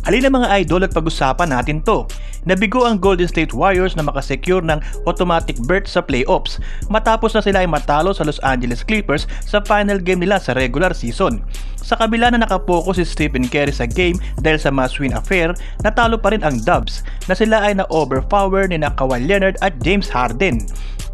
Halina mga idol at pag-usapan natin to. Nabigo ang Golden State Warriors na makasecure ng automatic berth sa playoffs matapos na sila ay matalo sa Los Angeles Clippers sa final game nila sa regular season. Sa kabila na nakapokus si Stephen Curry sa game dahil sa must-win affair, natalo pa rin ang Dubs na sila ay na-overpower ni Kawhi Leonard at James Harden.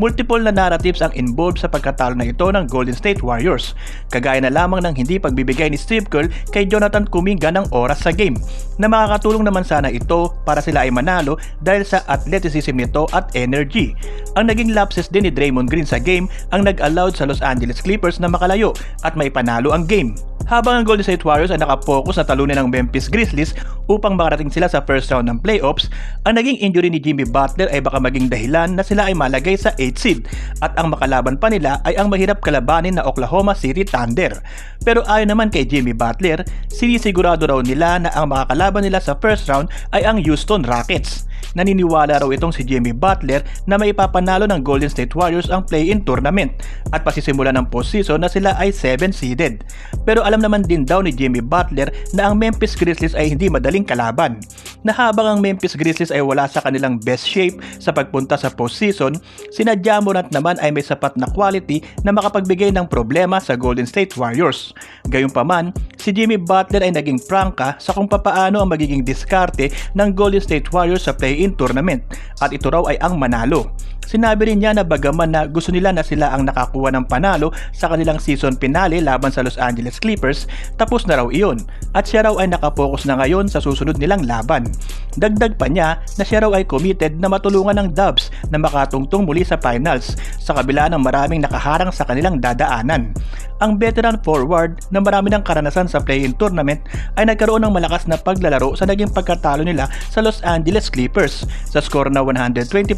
Multiple na narratives ang involved sa pagkatalo na ito ng Golden State Warriors, kagaya na lamang ng hindi pagbibigay ni Steve Kerr kay Jonathan Kuminga ng oras sa game, na makakatulong naman sana ito para sila ay manalo dahil sa athleticism nito at energy. Ang naging lapses din ni Draymond Green sa game ang nag-allowed sa Los Angeles Clippers na makalayo at may panalo ang game. Habang ang Golden State Warriors ay nakapokus na talunin ng Memphis Grizzlies upang makarating sila sa first round ng playoffs, ang naging injury ni Jimmy Butler ay baka maging dahilan na sila ay malagay sa 8th seed at ang makalaban pa nila ay ang mahirap kalabanin na Oklahoma City Thunder. Pero ayon naman kay Jimmy Butler, sinisigurado raw nila na ang makakalaban nila sa first round ay ang Houston Rockets. Naniniwala raw itong si Jimmy Butler na may ipapanalo ng Golden State Warriors ang play-in tournament at pasisimula ng postseason na sila ay 7 seeded. Pero alam naman din daw ni Jimmy Butler na ang Memphis Grizzlies ay hindi madaling kalaban, na habang ang Memphis Grizzlies ay wala sa kanilang best shape sa pagpunta sa postseason, sina Ja Morant naman ay may sapat na quality na makapagbigay ng problema sa Golden State Warriors. Gayunpaman, si Jimmy Butler ay naging prangka sa kung papaano ang magiging diskarte ng Golden State Warriors sa play-in tournament at ito raw ay ang manalo. Sinabi rin niya na bagaman na gusto nila na sila ang nakakuha ng panalo sa kanilang season finale laban sa Los Angeles Clippers, tapos na raw iyon at siya raw ay nakapokus na ngayon sa susunod nilang laban. Dagdag pa niya na siya raw ay committed na matulungan ng Dubs na makatungtong muli sa finals sa kabila ng maraming nakaharang sa kanilang dadaanan. Ang veteran forward na marami ng karanasan sa play-in tournament ay nagkaroon ng malakas na paglalaro sa naging pagkatalo nila sa Los Angeles Clippers sa score na 124-119,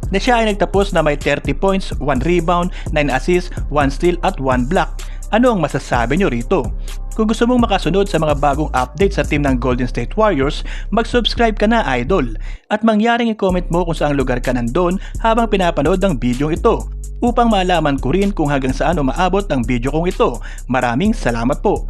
na siya ay nagtapos na may 30 points, 1 rebound, 9 assists, 1 steal at 1 block. Ano ang masasabi nyo rito? Kung gusto mong makasunod sa mga bagong updates sa team ng Golden State Warriors, mag-subscribe ka na idol at mangyaring i-comment mo kung saang lugar ka nandun habang pinapanood ng video ito upang malaman ko rin kung hanggang saan umaabot ang video kong ito. Maraming salamat po!